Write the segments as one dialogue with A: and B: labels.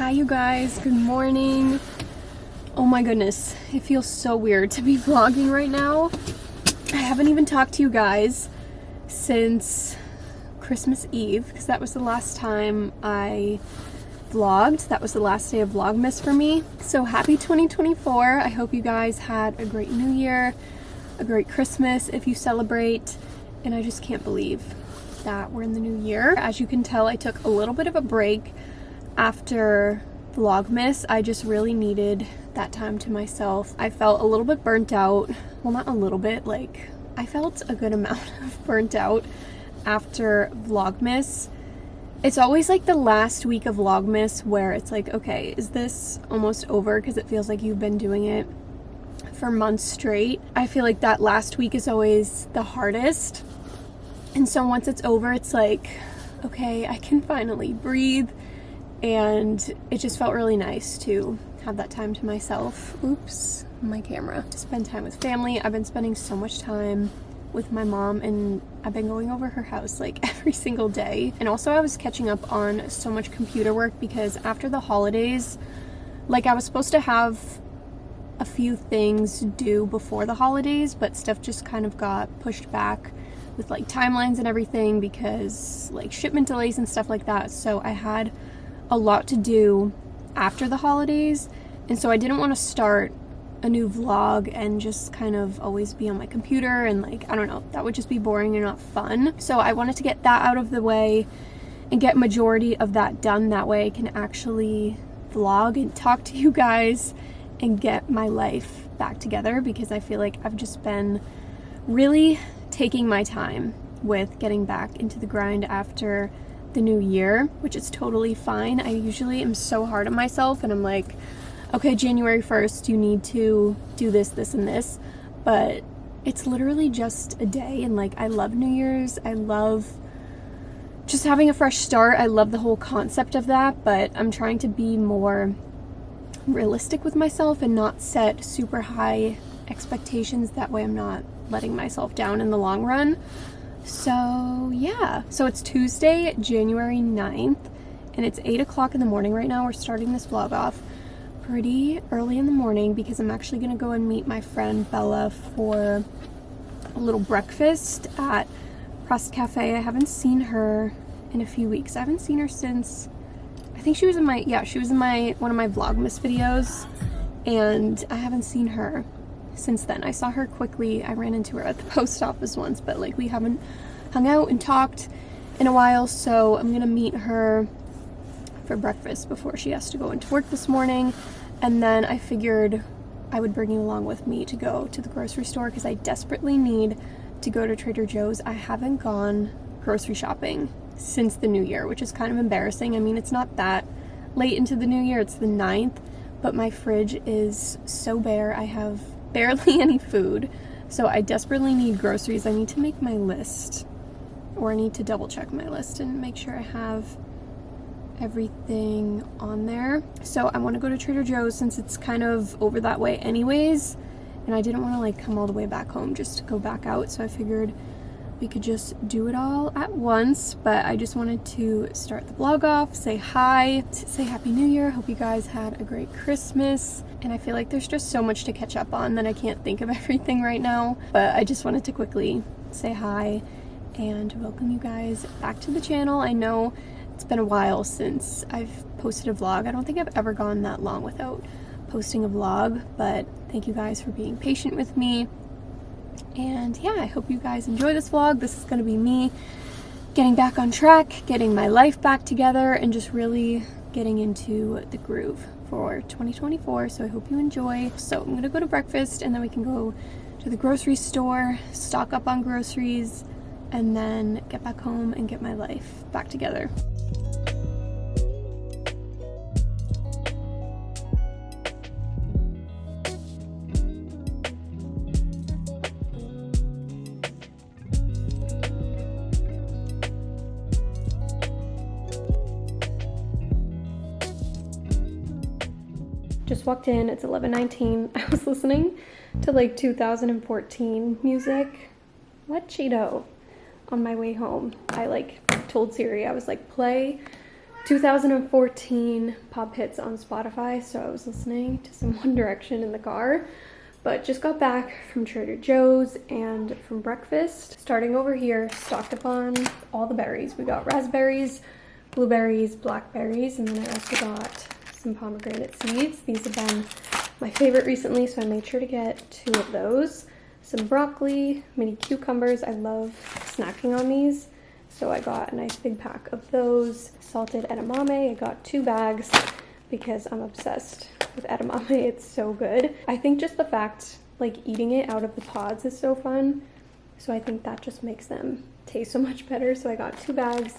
A: Hi you guys, good morning. Oh my goodness, it feels so weird to be vlogging right now. I haven't even talked to you guys since Christmas Eve because that was the last time I vlogged. That was the last day of Vlogmas for me. So happy 2024. I hope you guys had a great new year, a great Christmas if you celebrate, and I just can't believe that we're in the new year. As you can tell, I took a little bit of a break after Vlogmas. I just really needed that time to myself. I felt a little bit burnt out. Well, not a little bit, like I felt a good amount of burnt out after Vlogmas. It's always like the last week of Vlogmas where it's like, okay, is this almost over? Because it feels like you've been doing it for months straight. I feel like that last week is always the hardest. And so once it's over, it's like, okay, I can finally breathe. And it just felt really nice to have that time to myself. Oops, my camera. To spend time with family. I've been spending so much time with my mom and I've been going over her house like every single day. And also I was catching up on so much computer work because after the holidays, like I was supposed to have a few things due before the holidays, but stuff just kind of got pushed back with like timelines and everything because like shipment delays and stuff like that. So I had a lot to do after the holidays, and so I didn't want to start a new vlog and just kind of always be on my computer and like, I don't know, that would just be boring and not fun. So I wanted to get that out of the way and get majority of that done. That way I can actually vlog and talk to you guys and get my life back together, because I feel like I've just been really taking my time with getting back into the grind after the new year, which is totally fine. I usually am so hard on myself and I'm like, okay, January 1st, you need to do this, this, and this, but it's literally just a day. And like, I love New Year's. I love just having a fresh start. I love the whole concept of that, but I'm trying to be more realistic with myself and not set super high expectations. That way I'm not letting myself down in the long run. So yeah, so it's Tuesday, January 9th, and it's 8 o'clock in the morning right now. We're starting this vlog off pretty early in the morning because I'm actually gonna go and meet my friend Bella for a little breakfast at Press Cafe. I haven't seen her in a few weeks. I haven't seen her since, I think she was in my, one of my Vlogmas videos, and I haven't seen her since then. I saw her quickly. I ran into her at the post office once, but like we haven't hung out and talked in a while, so I'm gonna meet her for breakfast before she has to go into work this morning. And then I figured I would bring you along with me to go to the grocery store because I desperately need to go to Trader Joe's. I haven't gone grocery shopping since the new year, which is kind of embarrassing. I mean, it's not that late into the new year, it's the 9th, but my fridge is so bare. I have barely any food, so I desperately need groceries. I need to make my list, or I need to double check my list and make sure I have everything on there. So I want to go to Trader Joe's since it's kind of over that way anyways, and I didn't want to like come all the way back home just to go back out, so I figured we could just do it all at once. But I just wanted to start the vlog off, say hi, say Happy New Year. Hope you guys had a great Christmas. And I feel like there's just so much to catch up on that I can't think of everything right now. But I just wanted to quickly say hi and welcome you guys back to the channel. I know it's been a while since I've posted a vlog. I don't think I've ever gone that long without posting a vlog, but thank you guys for being patient with me. And yeah, I hope you guys enjoy this vlog. This is going to be me getting back on track, getting my life back together, and just really getting into the groove for 2024. So I hope you enjoy. So I'm going to go to breakfast and then we can go to the grocery store, stock up on groceries, and then get back home and get my life back together. Just walked in, it's 11:19. I was listening to like 2014 music. What Cheeto? On my way home. I like told Siri, I was like, play 2014 pop hits on Spotify, so I was listening to some One Direction in the car. But just got back from Trader Joe's and from breakfast. Starting over here, stocked up on all the berries. We got raspberries, blueberries, blackberries, and then I also got some pomegranate seeds. These have been my favorite recently, so I made sure to get 2 of those. Some broccoli, mini cucumbers. I love snacking on these, so I got a nice big pack of those. Salted edamame, I got 2 bags because I'm obsessed with edamame. It's so good. I think just the fact, like, eating it out of the pods is so fun, so I think that just makes them taste so much better. So I got 2 bags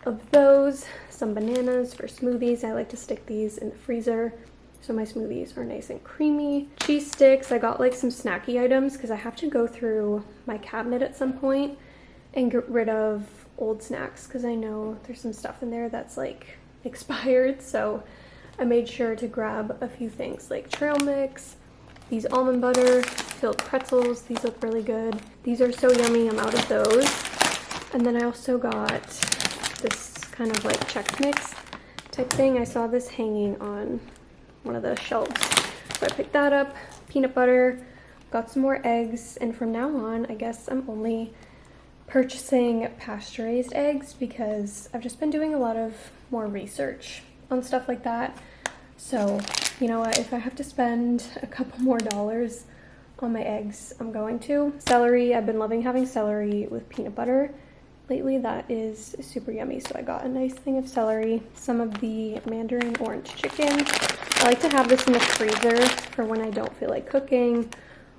A: of those. Some bananas for smoothies. I like to stick these in the freezer so my smoothies are nice and creamy. Cheese sticks. I got like some snacky items because I have to go through my cabinet at some point and get rid of old snacks because I know there's some stuff in there that's like expired. So I made sure to grab a few things like trail mix, these almond butter filled pretzels. These look really good. These are so yummy. I'm out of those. And then I also got this kind of like Chex Mix type thing. I saw this hanging on one of the shelves, so I picked that up. Peanut butter, got some more eggs, and from now on I guess I'm only purchasing pasture-raised eggs because I've just been doing a lot of more research on stuff like that. So you know what, if I have to spend a couple more dollars on my eggs, I'm going to. Celery, I've been loving having celery with peanut butter lately. That is super yummy, so I got a nice thing of celery. Some of the mandarin orange chicken. I like to have this in the freezer for when I don't feel like cooking,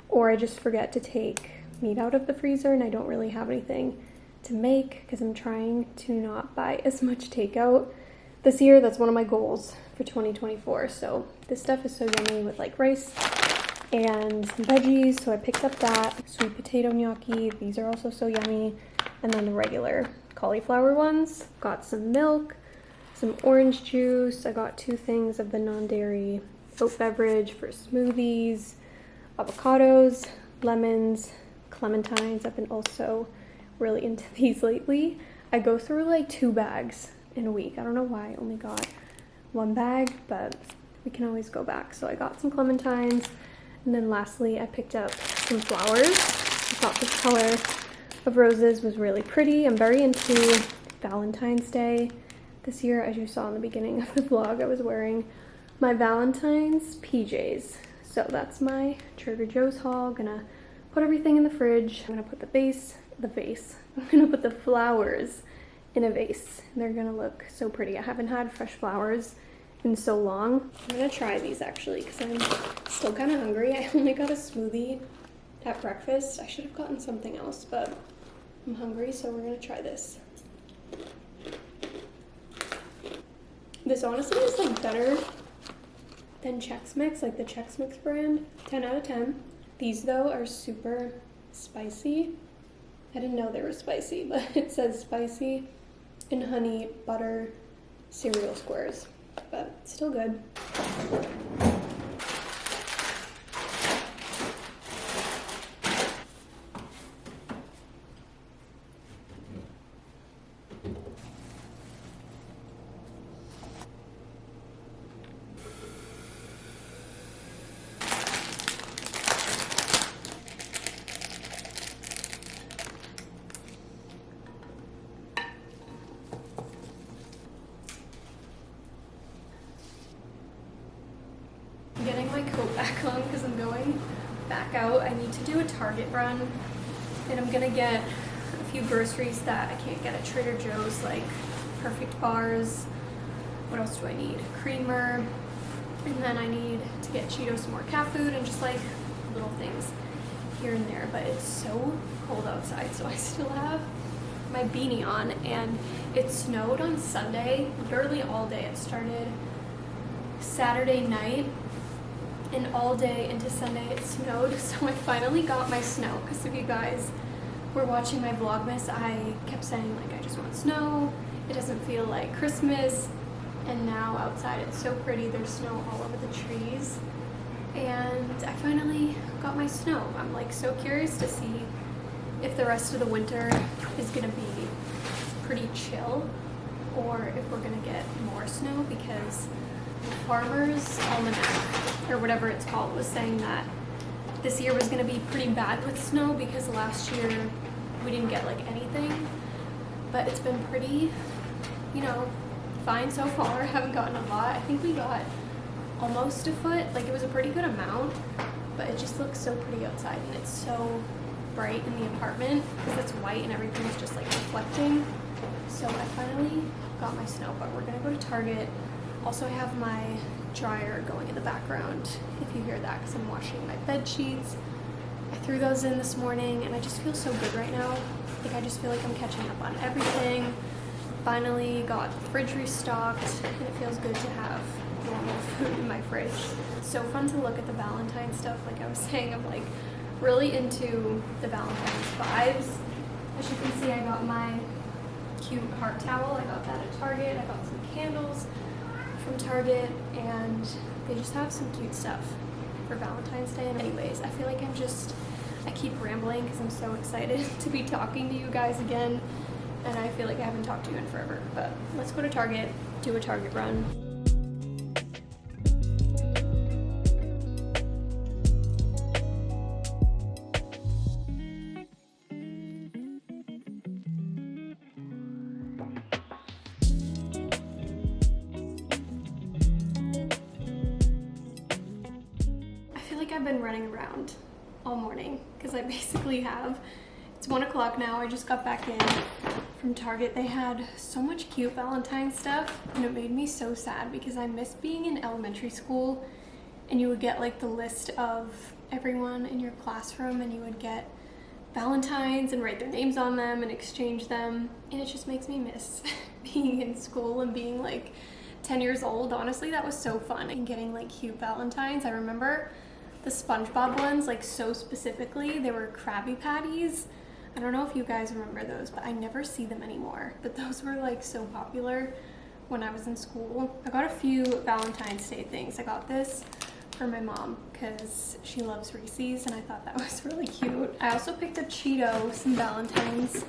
A: or I just forget to take meat out of the freezer and I don't really have anything to make because I'm trying to not buy as much takeout this year. That's one of my goals for 2024. So this stuff is so yummy with like rice and some veggies, so I picked up that. Sweet potato gnocchi, these are also so yummy. And then the regular cauliflower ones. Got some milk, some orange juice. I got 2 things of the non-dairy oat beverage for smoothies, avocados, lemons, clementines. I've been also really into these lately. I go through like 2 bags in a week. I don't know why I only got 1 bag, but we can always go back. So I got some clementines. And then lastly, I picked up some flowers. I thought this color of roses was really pretty. I'm very into Valentine's Day this year. As you saw in the beginning of the vlog, I was wearing my Valentine's PJs. So that's my Trader Joe's haul. Gonna put everything in the fridge. I'm gonna put I'm gonna put the flowers in a vase. They're gonna look so pretty. I haven't had fresh flowers in so long. I'm gonna try these actually because I'm still kind of hungry. I only got a smoothie at breakfast. I should have gotten something else, but I'm hungry, so we're gonna try this. This honestly is like better than Chex Mix, like the Chex Mix brand. 10 out of 10. These though are super spicy. I didn't know they were spicy, but it says spicy and honey butter cereal squares, but still good. Getting my coat back on because I'm going back out. I need to do a Target run, and I'm gonna get a few groceries that I can't get at Trader Joe's, like Perfect bars. What else do I need? Creamer, and then I need to get Cheetos some more cat food and just like little things here and there. But it's so cold outside, so I still have my beanie on, and it snowed on Sunday, literally all day. It started Saturday night, and all day into Sunday it snowed. So I finally got my snow, because if you guys were watching my Vlogmas, I kept saying like I just want snow, it doesn't feel like Christmas, and now outside it's so pretty. There's snow all over the trees, and I finally got my snow. I'm like so curious to see if the rest of the winter is gonna be pretty chill or if we're gonna get more snow, because the Farmer's Almanac, or whatever it's called, was saying that this year was gonna be pretty bad with snow because last year we didn't get like anything. But it's been pretty, you know, fine so far. I haven't gotten a lot. I think we got almost a foot. Like, it was a pretty good amount, but it just looks so pretty outside, and it's so bright in the apartment because it's white and everything's just like reflecting. So I finally got my snow, but we're gonna go to Target. Also, I have my dryer going in the background, if you hear that, because I'm washing my bed sheets. I threw those in this morning, and I just feel so good right now. Like, I just feel like I'm catching up on everything. Finally got the fridge restocked, and it feels good to have normal food in my fridge. It's so fun to look at the Valentine stuff. Like I was saying, I'm like really into the Valentine's vibes. As you can see, I got my cute heart towel. I got that at Target. I got some candles from Target, and they just have some cute stuff for Valentine's Day. And anyways, I feel like I keep rambling because I'm so excited to be talking to you guys again, and I feel like I haven't talked to you in forever. But let's go to Target, do a Target run. I've been running around all morning because I basically have. It's 1 o'clock now. I just got back in from Target. They had so much cute Valentine stuff, and it made me so sad because I miss being in elementary school, and you would get like the list of everyone in your classroom, and you would get Valentines and write their names on them and exchange them, and it just makes me miss being in school and being like 10 years old. Honestly, that was so fun, and getting like cute Valentines. I remember the SpongeBob ones, like so specifically, they were Krabby Patties. I don't know if you guys remember those, but I never see them anymore. But those were like so popular when I was in school. I got a few Valentine's Day things. I got this for my mom because she loves Reese's, and I thought that was really cute. I also picked up Cheeto some Valentine's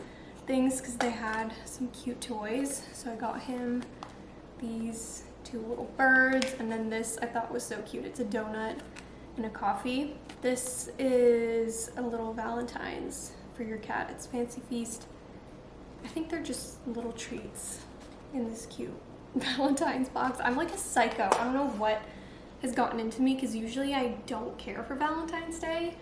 A: things because they had some cute toys. So I got him these 2 little birds, and then this I thought was so cute. It's a donut and a coffee. This is a little Valentine's for your cat. It's Fancy Feast. I think they're just little treats in this cute Valentine's box. I'm like a psycho. I don't know what has gotten into me because usually I don't care for Valentine's Day,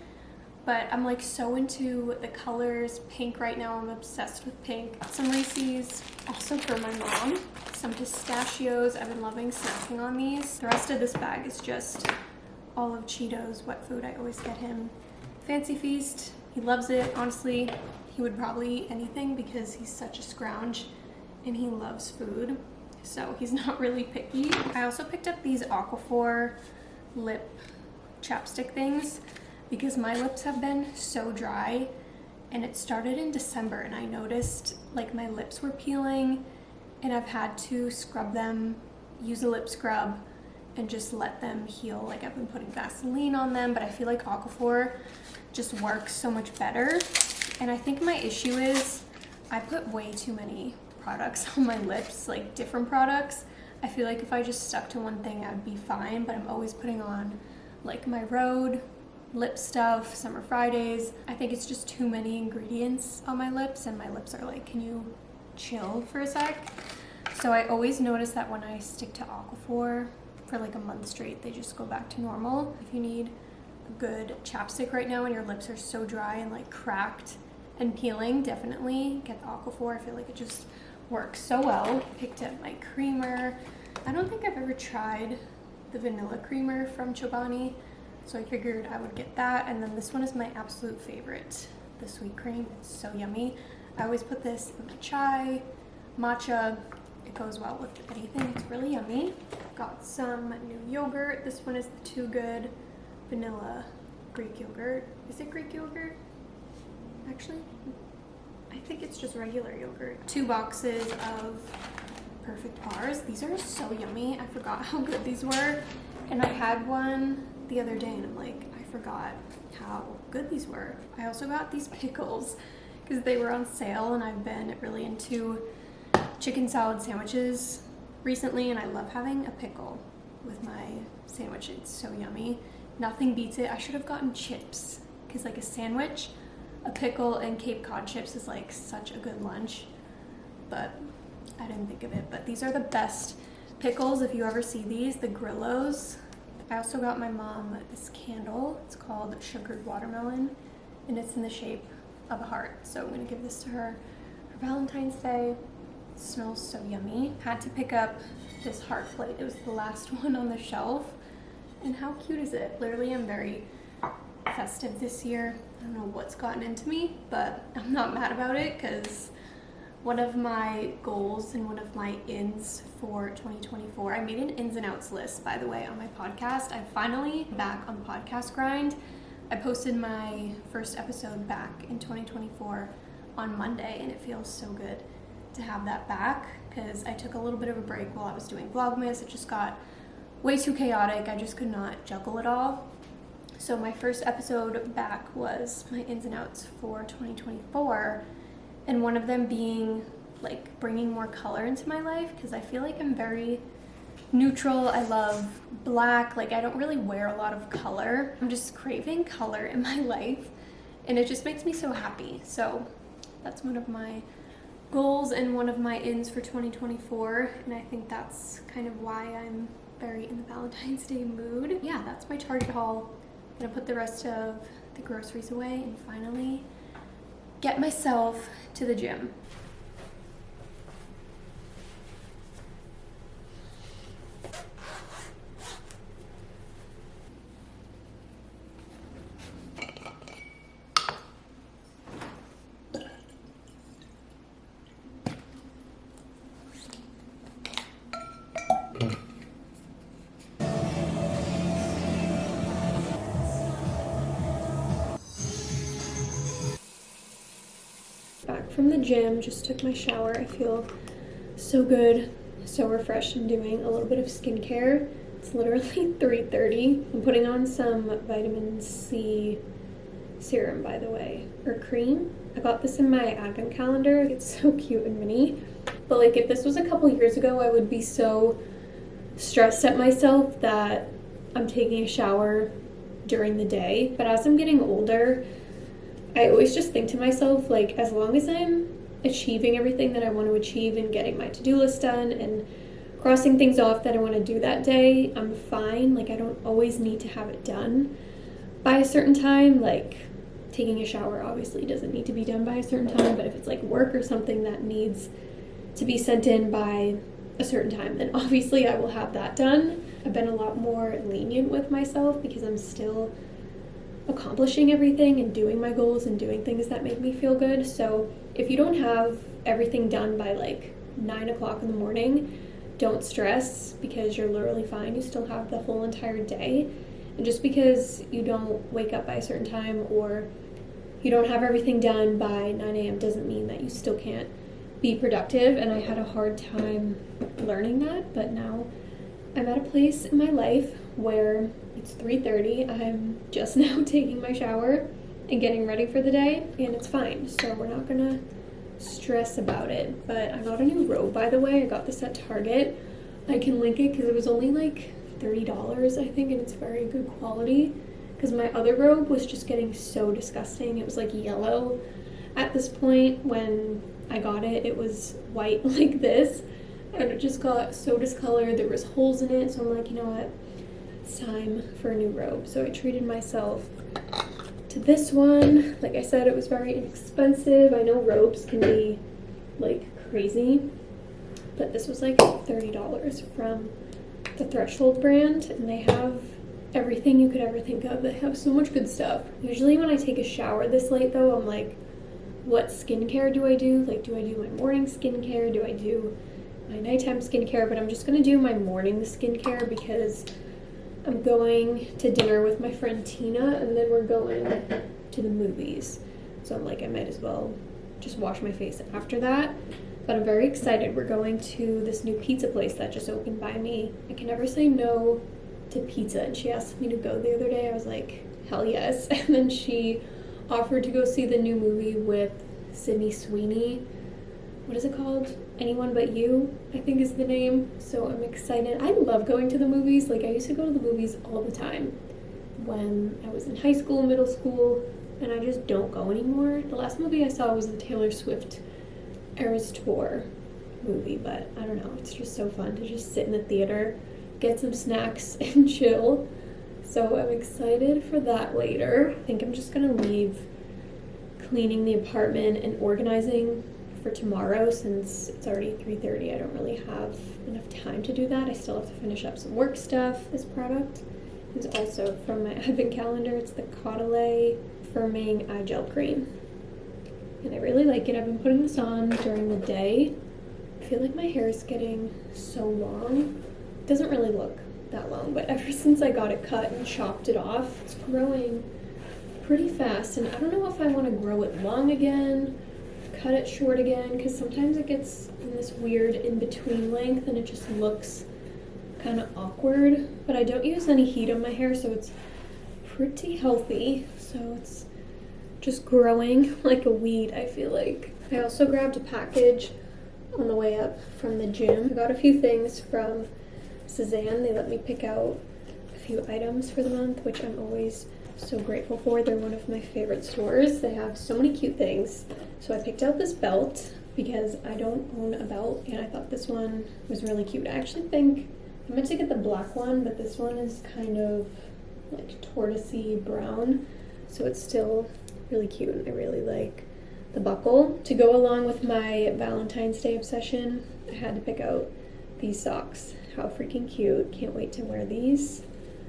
A: but I'm like so into the colors. Pink right now, I'm obsessed with pink. Some Reese's, also for my mom. Some pistachios. I've been loving snacking on these. The rest of this bag is just all of Cheetos, wet food. I always get him Fancy Feast. He loves it. Honestly, he would probably eat anything because he's such a scrounge and he loves food. So he's not really picky. I also picked up these Aquaphor lip chapstick things because my lips have been so dry, and it started in December, and I noticed like my lips were peeling, and I've had to scrub them, use a lip scrub, and just let them heal. Like, I've been putting Vaseline on them, but I feel like Aquaphor just works so much better. And I think my issue is I put way too many products on my lips, like different products. I feel like if I just stuck to one thing, I'd be fine, but I'm always putting on like my Rhode lip stuff, Summer Fridays. I think it's just too many ingredients on my lips, and my lips are like, can you chill for a sec? So I always notice that when I stick to Aquaphor for like a month straight, they just go back to normal. If you need a good chapstick right now and your lips are so dry and like cracked and peeling, definitely get the Aquaphor. I feel like it just works so well. Picked up my creamer. I don't think I've ever tried the vanilla creamer from Chobani, so I figured I would get that. And then this one is my absolute favorite, the sweet cream. It's so yummy. I always put this in my chai, matcha. It goes well with anything. It's really yummy. Got some new yogurt. This one is the Too Good vanilla Greek yogurt. Is it Greek yogurt? Actually, I think it's just regular yogurt. 2 boxes of perfect bars. These are so yummy. I forgot how good these were, and I had one the other day and I'm like, I forgot how good these were. I also got these pickles because they were on sale, and I've been really into chicken salad sandwiches recently, and I love having a pickle with my sandwich. It's so yummy. Nothing beats it. I should have gotten chips, because like a sandwich, a pickle, and Cape Cod chips is like such a good lunch, but I didn't think of it. But these are the best pickles if you ever see these, the Grillos. I also got my mom this candle. It's called Sugared Watermelon, and it's in the shape of a heart. So I'm gonna give this to her for Valentine's Day. It smells so yummy. Had to pick up this heart plate. It was the last one on the shelf. And how cute is it? Literally, I'm very festive this year. I don't know what's gotten into me, but I'm not mad about it, because one of my goals and one of my ins for 2024, I made an ins and outs list, by the way, on my podcast. I'm finally back on the podcast grind. I posted my first episode back in 2024 on Monday, and it feels so good to have that back, because I took a little bit of a break while I was doing Vlogmas. It just got way too chaotic. I just could not juggle it all. So my first episode back was my ins and outs for 2024, and one of them being like bringing more color into my life, because I feel like I'm very neutral. I love black. Like, I don't really wear a lot of color. I'm just craving color in my life, and it just makes me so happy. So that's one of my goals and one of my ins for 2024, and I think that's kind of why I'm very in the Valentine's Day mood. Yeah, that's my Target haul. I'm gonna put the rest of the groceries away and finally get myself to the gym. Back from the gym, just took my shower. I feel so good, so refreshed. I'm doing a little bit of skincare. It's literally 3:30. I'm putting on some vitamin C serum, by the way, or cream. I got this in my advent calendar. It's so cute and mini. But like, if this was a couple years ago, I would be so stressed at myself that I'm taking a shower during the day. But as I'm getting older, I always just think to myself, like, as long as I'm achieving everything that I want to achieve and getting my to-do list done and crossing things off that I want to do that day, I'm fine. Like, I don't always need to have it done by a certain time. Like, taking a shower obviously doesn't need to be done by a certain time, but if it's like work or something that needs to be sent in by a certain time, then obviously I will have that done. I've been a lot more lenient with myself because I'm still accomplishing everything and doing my goals and doing things that make me feel good. So if you don't have everything done by like 9 o'clock in the morning, don't stress, because you're literally fine. You still have the whole entire day. And just because you don't wake up by a certain time or you don't have everything done by 9 a.m. doesn't mean that you still can't be productive. And I had a hard time learning that, but now I'm at a place in my life where it's 3:30. I'm just now taking my shower and getting ready for the day, and it's fine. So we're not gonna stress about it. But I got a new robe, by the way. I got this at Target. I can link it because it was only like $30, I think, and it's very good quality. Because my other robe was just getting so disgusting. It was like yellow at this point. When I got it, it was white like this, and it just got so discolored. There was holes in it, so I'm like, you know what? It's time for a new robe. So I treated myself to this one. Like I said, it was very inexpensive. I know robes can be like crazy, but this was like $30 from the Threshold brand, and they have everything you could ever think of. They have so much good stuff. Usually when I take a shower this late though, I'm like, what skincare do I do? Like, do I do my morning skincare? Do I do my nighttime skincare? But I'm just gonna do my morning skincare because I'm going to dinner with my friend Tina, and then we're going to the movies. So I'm like, I might as well just wash my face after that. But I'm very excited. We're going to this new pizza place that just opened by me. I can never say no to pizza, and she asked me to go the other day. I was like, hell yes. And then she offered to go see the new movie with Sydney Sweeney. what is it called? Anyone But You, I think is the name. So I'm excited. I love going to the movies. Like, I used to go to the movies all the time when I was in high school, middle school, and I just don't go anymore. The last movie I saw was the Taylor Swift Eras Tour movie, but I don't know, it's just so fun to just sit in the theater, get some snacks, and chill. So I'm excited for that later. I think I'm just gonna leave cleaning the apartment and organizing for tomorrow since it's already 3:30. I don't really have enough time to do that. I still have to finish up some work stuff. This product is also from my advent calendar. It's the Caudalie Firming Eye Gel Cream. And I really like it. I've been putting this on during the day. I feel like my hair is getting so long. It doesn't really look that long, but ever since I got it cut and chopped it off, it's growing pretty fast. And I don't know if I want to grow it long again, cut it short again, because sometimes it gets in this weird in-between length and it just looks kind of awkward. But I don't use any heat on my hair, so it's pretty healthy. So it's just growing like a weed, I feel like. I also grabbed a package on the way up from the gym. I got a few things from Suzanne. They let me pick out a few items for the month, which I'm always so grateful for. They're one of my favorite stores. They have so many cute things. So I picked out this belt because I don't own a belt, and I thought this one was really cute. I actually think I meant to get the black one, but this one is kind of like tortoisey brown, so it's still really cute, and I really like the buckle. To go along with my Valentine's Day obsession, I had to pick out these socks. How freaking cute. Can't wait to wear these.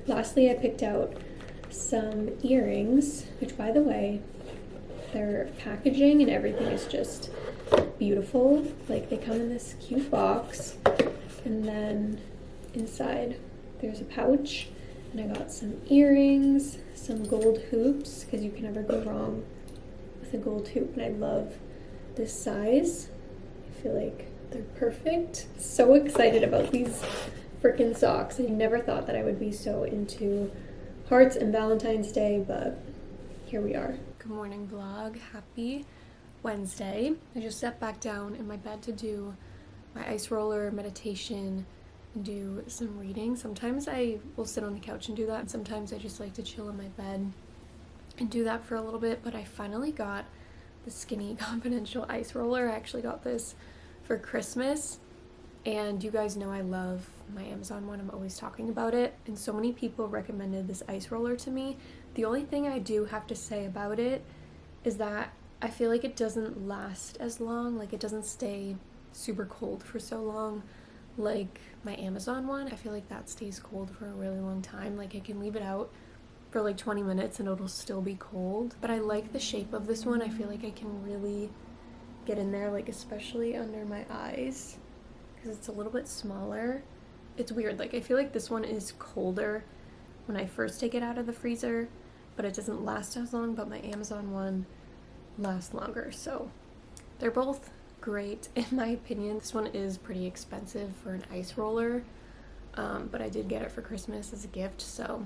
A: Lastly, I picked out some earrings, which, by the way, their packaging and everything is just beautiful. Like, they come in this cute box, and then inside there's a pouch, and I got some earrings, some gold hoops, because you can never go wrong with a gold hoop, and I love this size. I feel like they're perfect. So excited about these freaking socks. I never thought that I would be so into hearts and Valentine's Day, but here we are. Good morning vlog. Happy Wednesday. I just stepped back down in my bed to do my ice roller meditation and do some reading. Sometimes I will sit on the couch and do that, and sometimes I just like to chill in my bed and do that for a little bit. But I finally got the Skinny Confidential ice roller. I actually got this for Christmas, and you guys know I love my Amazon one. I'm always talking about it, and so many people recommended this ice roller to me. The only thing I do have to say about it is that I feel like it doesn't last as long. Like, it doesn't stay super cold for so long like my Amazon one. I feel like that stays cold for a really long time. Like, I can leave it out for like 20 minutes and it'll still be cold. But I like the shape of this one. I feel like I can really get in there, like especially under my eyes, because it's a little bit smaller. It's weird. Like, I feel like this one is colder when I first take it out of the freezer, but it doesn't last as long. But my Amazon one lasts longer. So they're both great in my opinion. This one is pretty expensive for an ice roller, but I did get it for Christmas as a gift, so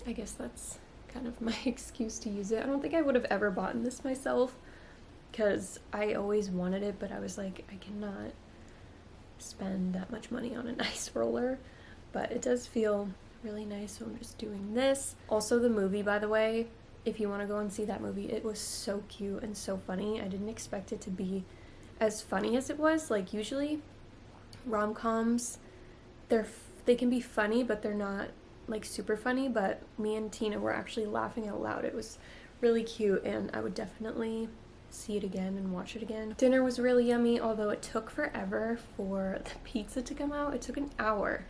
A: I guess that's kind of my excuse to use it. I don't think I would have ever bought this myself because I always wanted it, but I was like, I cannot spend that much money on an ice roller, but it does feel really nice, so I'm just doing this. Also, the movie, by the way, if you want to go and see that movie, it was so cute and so funny. I didn't expect it to be as funny as it was. Like, usually rom-coms, they can be funny, but they're not like super funny. But me and Tina were actually laughing out loud. It was really cute, and I would definitely see it again and watch it again. Dinner was really yummy, although it took forever for the pizza to come out. It took an hour,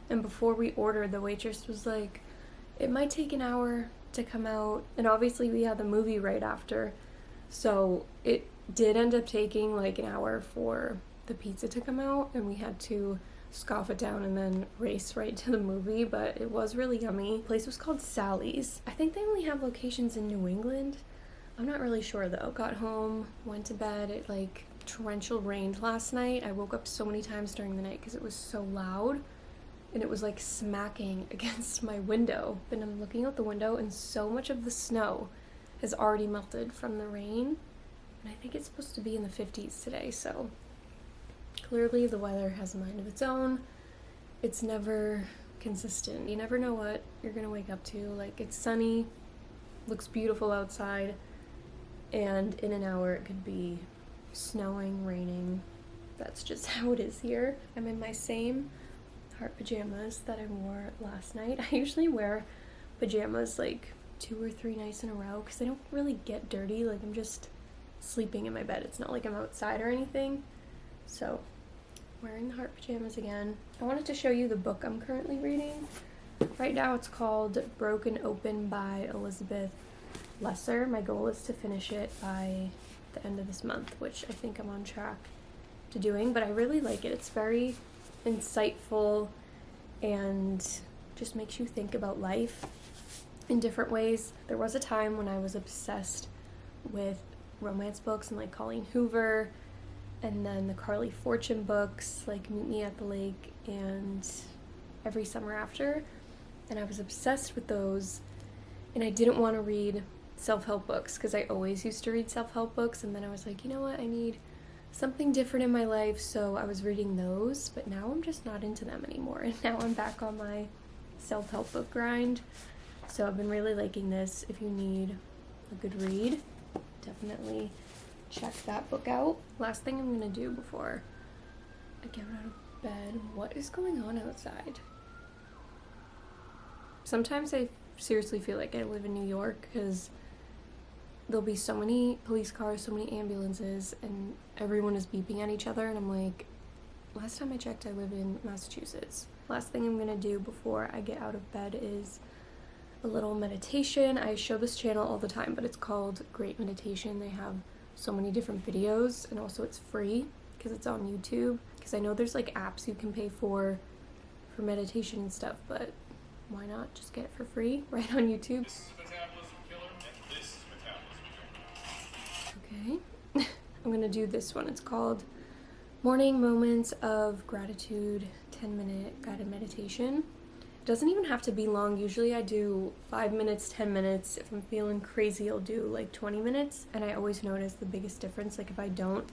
A: and before we ordered, the waitress was like, it might take an hour to come out, and obviously we had the movie right after, so it did end up taking like an hour for the pizza to come out, and we had to scoff it down and then race right to the movie. But it was really yummy. The place was called Sally's. I think they only have locations in New England. I'm not really sure though. Got home, went to bed. It like torrential rained last night. I woke up so many times during the night because it was so loud, and it was like smacking against my window. And I'm looking out the window, and so much of the snow has already melted from the rain. and I think it's supposed to be in the 50s today, so clearly the weather has a mind of its own. It's never consistent. You never know what you're gonna wake up to. Like, it's sunny, looks beautiful outside, and in an hour it could be snowing, raining. That's just how it is here. I'm in my same heart pajamas that I wore last night. I usually wear pajamas like 2 or 3 nights in a row because they don't really get dirty. Like, I'm just sleeping in my bed. It's not like I'm outside or anything. So, wearing the heart pajamas again. I wanted to show you the book I'm currently reading. Right now it's called Broken Open by Elizabeth Lesser. My goal is to finish it by the end of this month, which I think I'm on track to doing, but I really like it. It's very insightful and just makes you think about life in different ways. There was a time when I was obsessed with romance books and like Colleen Hoover, and then the Carly Fortune books like Meet Me at the Lake and Every Summer After, and I was obsessed with those, and I didn't want to read self-help books because I always used to read self-help books, and then I was like, you know what, I need something different in my life, so I was reading those, but now I'm just not into them anymore, and now I'm back on my self-help book grind. So I've been really liking this. If you need a good read, definitely check that book out. Last thing I'm gonna do before I get out of bed. What is going on outside? Sometimes I seriously feel like I live in New York because there'll be so many police cars, so many ambulances, and everyone is beeping at each other, and I'm like, last time I checked, I live in Massachusetts. Last thing I'm gonna do before I get out of bed is a little meditation. I show this channel all the time, but it's called Great Meditation. They have so many different videos, and also it's free because it's on YouTube, because I know there's like apps you can pay for meditation and stuff, but why not just get it for free right on YouTube?
B: This is Metabolism Killer, and this is Metabolism Killer.
A: Okay. I'm gonna do this one. It's called Morning Moments of Gratitude 10-minute guided meditation. It doesn't even have to be long. Usually I do 5 minutes, 10 minutes. If I'm feeling crazy, I'll do like 20 minutes. And I always notice the biggest difference. Like, if I don't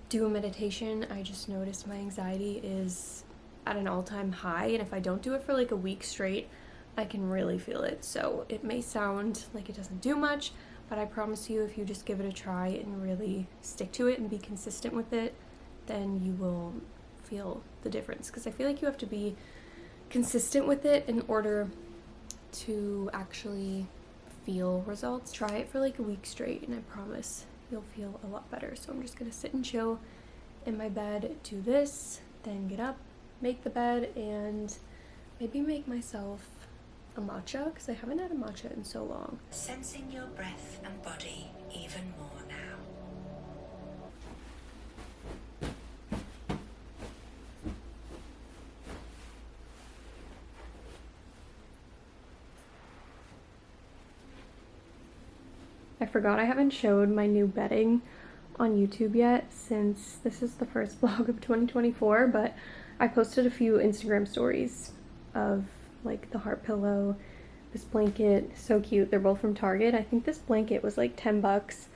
A: do a meditation, I just notice my anxiety is at an all-time high. And if I don't do it for like a week straight, I can really feel it. So it may sound like it doesn't do much, but I promise you, if you just give it a try and really stick to it and be consistent with it, then you will feel the difference. Because I feel like you have to be consistent with it in order to actually feel results. Try it for like a week straight, and I promise you'll feel a lot better. So I'm just gonna sit and chill in my bed, do this, then get up, make the bed, and maybe make myself a matcha, because I haven't had a matcha in so long.
C: Sensing your breath and body even more now.
A: I forgot I haven't showed my new bedding on YouTube yet, since this is the first vlog of 2024, but I posted a few Instagram stories of like the heart pillow, this blanket, so cute. They're both from Target. I think this blanket was like 10 bucks,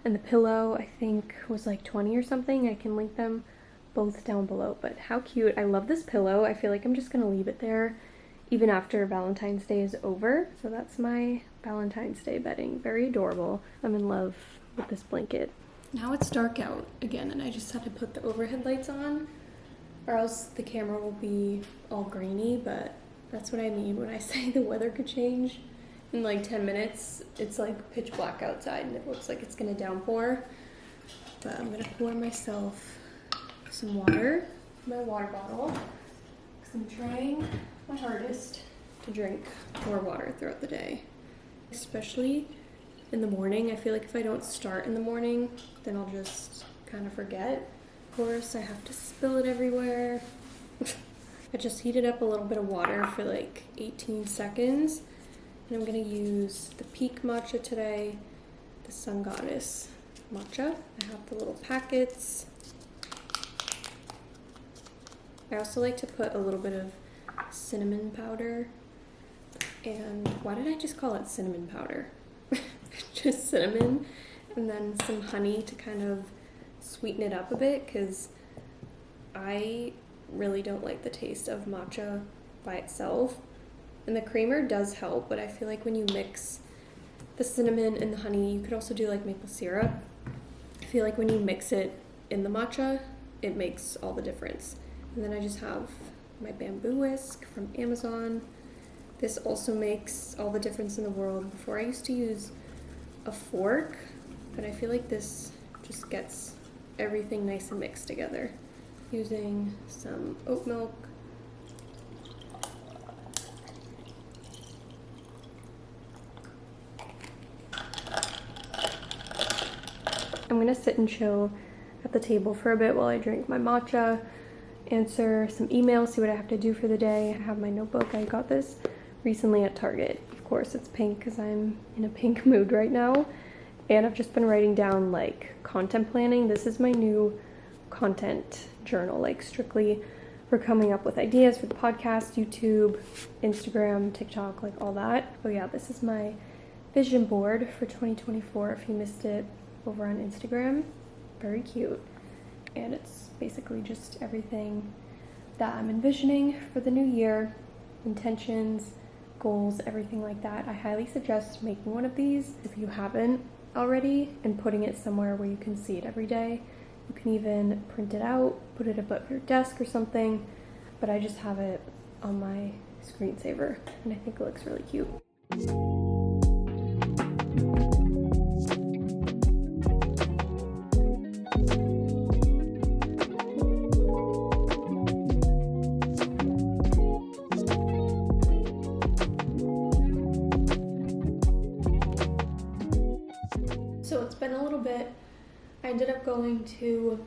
A: and the pillow I think was like 20 or something. I can link them both down below, but how cute. I love this pillow. I feel like I'm just gonna leave it there even after Valentine's Day is over. So that's my Valentine's Day bedding. Very adorable. I'm in love with this blanket. Now it's dark out again, and I just had to put the overhead lights on, or else the camera will be all grainy, but that's what I mean when I say the weather could change in like 10 minutes. It's like pitch black outside, and it looks like it's gonna downpour. But I'm gonna pour myself some water in my water bottle, because I'm trying my hardest to drink more water throughout the day, especially in the morning. I feel like if I don't start in the morning, then I'll just kind of forget. Of course, I have to spill it everywhere. I just heated up a little bit of water for like 18 seconds, and I'm gonna use the Peak matcha today, the Sun Goddess matcha. I have the little packets. I also like to put a little bit of cinnamon powder. And why did I just call it cinnamon powder? Just cinnamon and then some honey to kind of sweeten it up a bit, because I really don't like the taste of matcha by itself. And the creamer does help, but I feel like when you mix the cinnamon and the honey, you could also do like maple syrup. I feel like when you mix it in the matcha, it makes all the difference. And then I just have my bamboo whisk from Amazon. This also makes all the difference in the world. Before I used to use a fork, but I feel like this just gets everything nice and mixed together. Using some oat milk, I'm gonna sit and chill at the table for a bit while I drink my matcha, answer some emails, see what I have to do for the day. I have my notebook. I got this recently at Target. Of course, it's pink because I'm in a pink mood right now. And I've just been writing down like content planning. This is my new content journal, like strictly for coming up with ideas for the podcast, YouTube, Instagram, TikTok, like all that. Oh yeah, this is my vision board for 2024 if you missed it over on Instagram. Very cute. And it's basically just everything that I'm envisioning for the new year, intentions, goals, everything like that. I highly suggest making one of these if you haven't already and putting it somewhere where you can see it every day. You can even print it out, put it above your desk or something, but I just have it on my screensaver and I think it looks really cute. So it's been a little bit. I ended up going to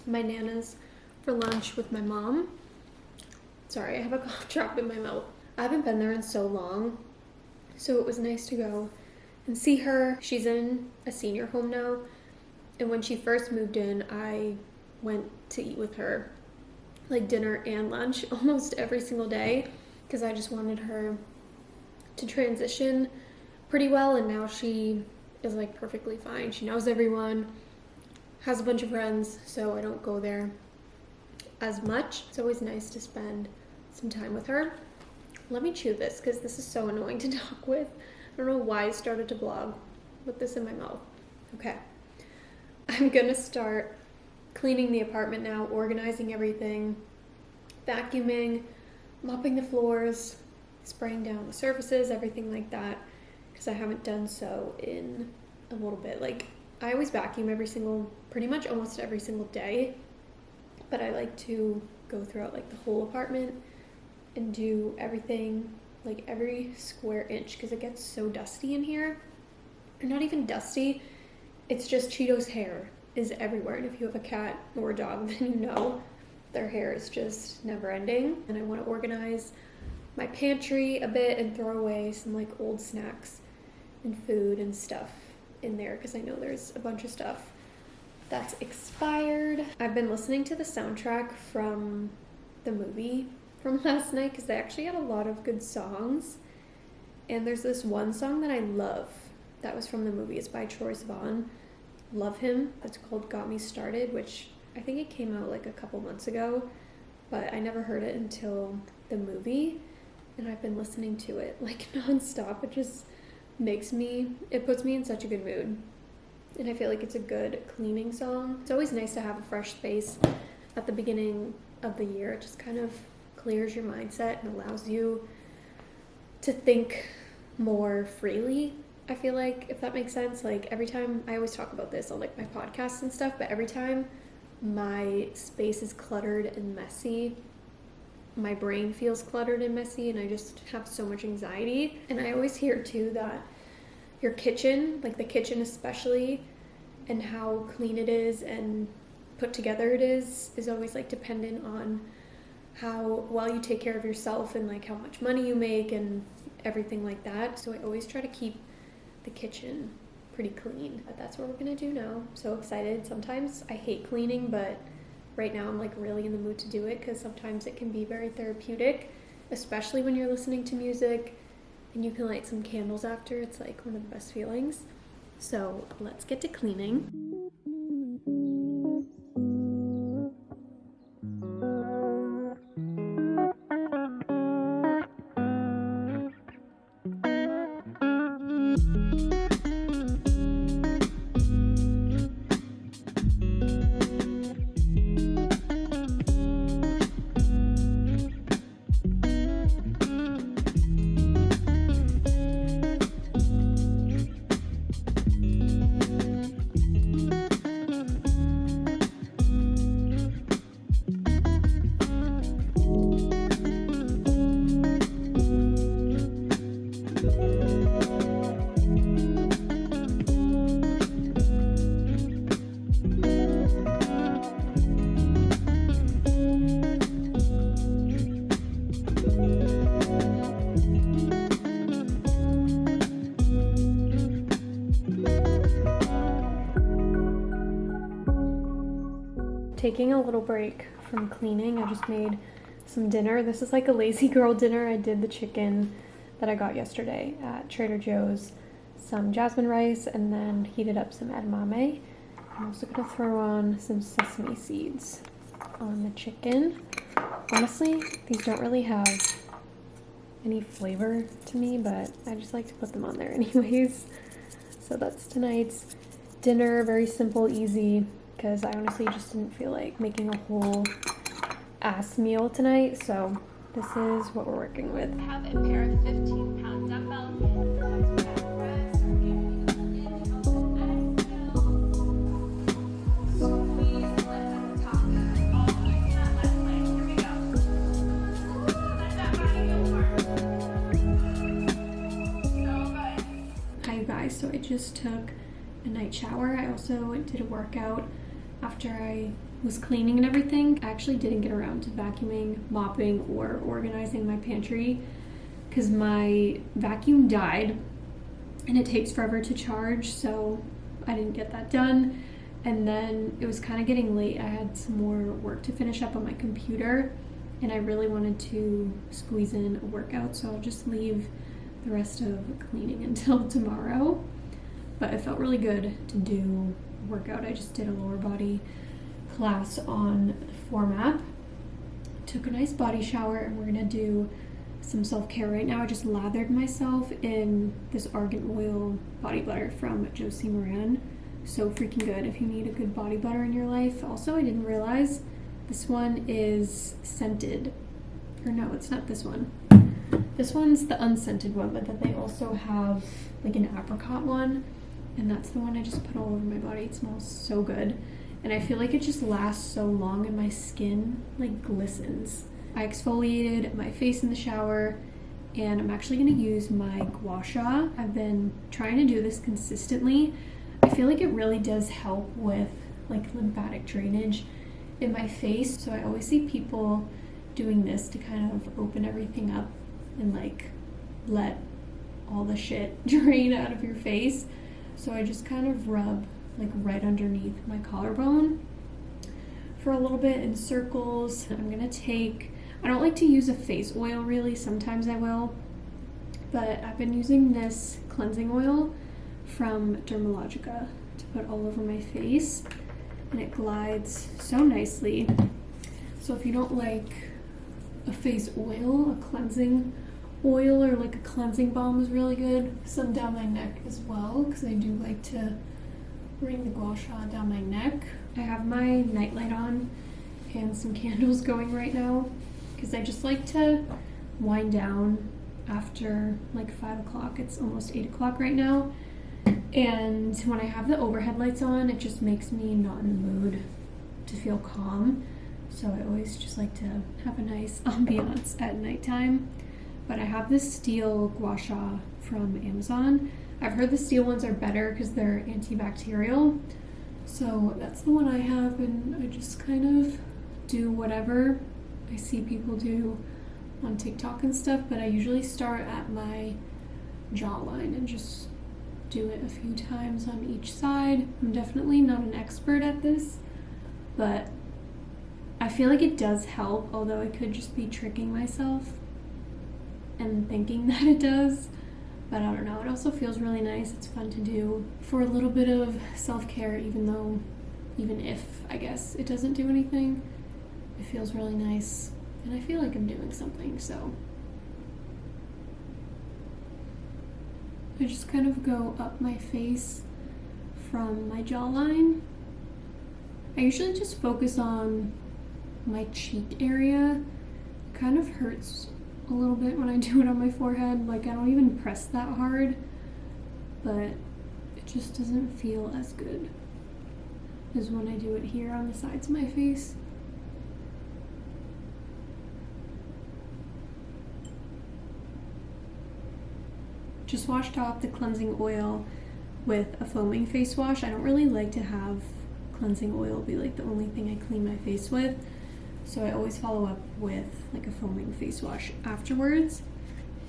A: my Nana's for lunch with my mom. Sorry, I have a cough drop in my mouth. I haven't been there in so long, so it was nice to go and see her. She's in a senior home now, and when she first moved in, I went to eat with her, like dinner and lunch, almost every single day, because I just wanted her to transition pretty well, and now she is like perfectly fine. She knows everyone, has a bunch of friends, so I don't go there as much. It's always nice to spend some time with her. Let me chew this because this is so annoying to talk with. I don't know why I started to vlog with this in my mouth. Okay, I'm gonna start cleaning the apartment now, organizing everything, vacuuming, mopping the floors, spraying down the surfaces, everything like that, because I haven't done so in a little bit. Like, I always vacuum pretty much almost every single day, but I like to go throughout like the whole apartment and do everything, like every square inch, because it gets so dusty in here. Or not even dusty, it's just Cheeto's hair is everywhere, and if you have a cat or a dog, then you know their hair is just never ending. And I want to organize my pantry a bit and throw away some like old snacks and food and stuff in there, because I know there's a bunch of stuff that's expired. I've been listening to the soundtrack from the movie from last night because they actually had a lot of good songs, and there's this one song that I love that was from the movie. It's by Troye Sivan. Love him. It's called Got Me Started, which I think it came out like a couple months ago, but I never heard it until the movie, and I've been listening to it like nonstop. It just it puts me in such a good mood, and I feel like it's a good cleaning song. It's always nice to have a fresh space at the beginning of the year. It just kind of clears your mindset and allows you to think more freely, I feel like, if that makes sense. Like, every time, I always talk about this on like my podcasts and stuff, but every time my space is cluttered and messy, my brain feels cluttered and messy, and I just have so much anxiety. And I always hear too that your kitchen, like the kitchen especially, and how clean it is and put together it is always like dependent on how well you take care of yourself and like how much money you make and everything like that. So I always try to keep the kitchen pretty clean. But that's what we're gonna do now. I'm so excited. Sometimes I hate cleaning, but right now I'm like really in the mood to do it, because sometimes it can be very therapeutic, especially when you're listening to music and you can light some candles after. It's like one of the best feelings. So let's get to cleaning. Taking a little break from cleaning, I just made some dinner. This is like a lazy girl dinner. I did the chicken that I got yesterday at Trader Joe's, some jasmine rice, and then heated up some edamame. I'm also gonna throw on some sesame seeds on the chicken. Honestly, these don't really have any flavor to me, but I just like to put them on there anyways. So that's tonight's dinner. Very simple, easy, because I honestly just didn't feel like making a whole ass meal tonight, so this is what we're working with.
D: I have a pair of 15-pound dumbbells and back press. Squeeze, lift at the top. All the way to that left leg. Here we go. Let that body go first. So good.
A: Hi you guys, so I just took a night shower. I also did a workout after I was cleaning and everything. I actually didn't get around to vacuuming, mopping, or organizing my pantry because my vacuum died and it takes forever to charge, so I didn't get that done. And then it was kind of getting late. I had some more work to finish up on my computer and I really wanted to squeeze in a workout, so I'll just leave the rest of cleaning until tomorrow. But it felt really good to do a workout. I just did a lower body class on Form-App. Took a nice body shower and we're gonna do some self-care right now. I just lathered myself in this argan oil body butter from Josie Moran. So freaking good if you need a good body butter in your life. Also, I didn't realize this one is scented. Or no, it's not this one. This one's the unscented one, but then they also have like an apricot one, and that's the one I just put all over my body. It smells so good. And I feel like it just lasts so long and my skin like glistens. I exfoliated my face in the shower and I'm actually gonna use my gua sha. I've been trying to do this consistently. I feel like it really does help with like lymphatic drainage in my face. So I always see people doing this to kind of open everything up and like let all the shit drain out of your face. So I just kind of rub like right underneath my collarbone for a little bit in circles. I'm gonna take, I don't like to use a face oil really, sometimes I will, but I've been using this cleansing oil from Dermalogica to put all over my face and it glides so nicely. So if you don't like a face oil, a cleansing oil or like a cleansing balm is really good. Some down my neck as well, because I do like to bring the gua sha down my neck. I have my nightlight on and some candles going right now because I just like to wind down after like 5 o'clock. It's almost 8 o'clock right now, and when I have the overhead lights on, it just makes me not in the mood to feel calm. So I always just like to have a nice ambiance at nighttime. But I have this steel gua sha from Amazon. I've heard the steel ones are better because they're antibacterial. So that's the one I have, and I just kind of do whatever I see people do on TikTok and stuff, but I usually start at my jawline and just do it a few times on each side. I'm definitely not an expert at this, but I feel like it does help, although I could just be tricking myself and thinking that it does. But I don't know, it also feels really nice. It's fun to do for a little bit of self-care, even if, I guess, it doesn't do anything. It feels really nice, and I feel like I'm doing something, so. I just kind of go up my face from my jawline. I usually just focus on my cheek area. It kind of hurts a little bit when I do it on my forehead. Like, I don't even press that hard, but it just doesn't feel as good as when I do it here on the sides of my face. Just washed off the cleansing oil with a foaming face wash. I don't really like to have cleansing oil be like the only thing I clean my face with, so I always follow up with like a foaming face wash afterwards.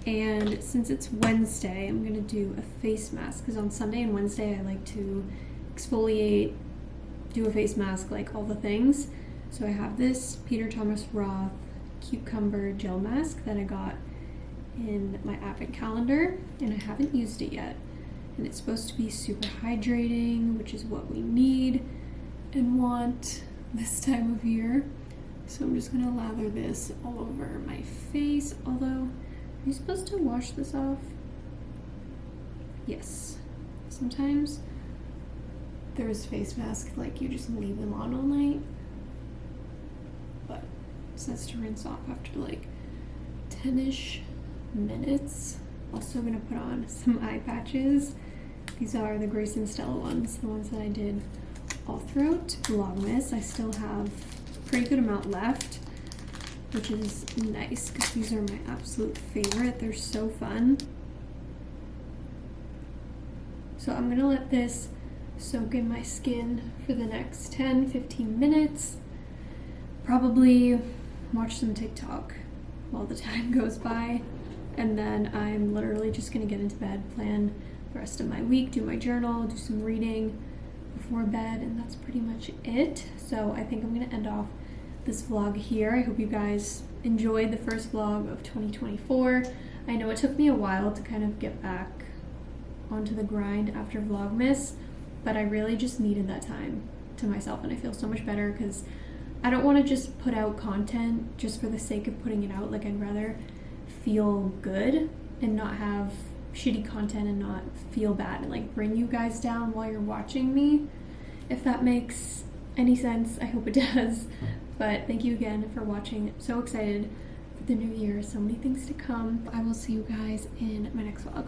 A: And since it's Wednesday, I'm gonna do a face mask, because on Sunday and Wednesday I like to exfoliate, do a face mask, like all the things. So I have this Peter Thomas Roth cucumber gel mask that I got in my advent calendar, and I haven't used it yet. And it's supposed to be super hydrating, which is what we need and want this time of year. So I'm just gonna lather this all over my face. Although, are you supposed to wash this off? Yes. Sometimes there's face masks like you just leave them on all night, but it says to rinse off after like 10-ish minutes. Also gonna put on some eye patches. These are the Grace and Stella ones, the ones that I did all throughout Vlogmas. I still have a pretty good amount left, which is nice because these are my absolute favorite. They're so fun. So I'm gonna let this soak in my skin for the next 10-15 minutes. Probably watch some TikTok while the time goes by. And then I'm literally just gonna get into bed, plan the rest of my week, do my journal, do some reading before bed, and that's pretty much it. So I think I'm gonna end off this vlog here. I hope you guys enjoyed the first vlog of 2024. I know it took me a while to kind of get back onto the grind after Vlogmas, but I really just needed that time to myself, and I feel so much better because I don't want to just put out content just for the sake of putting it out. Like, I'd rather feel good and not have shitty content and not feel bad and like bring you guys down while you're watching me, if that makes any sense. I hope it does. But thank you again for watching. I'm so excited for the new year. So many things to come. I will see you guys in my next vlog.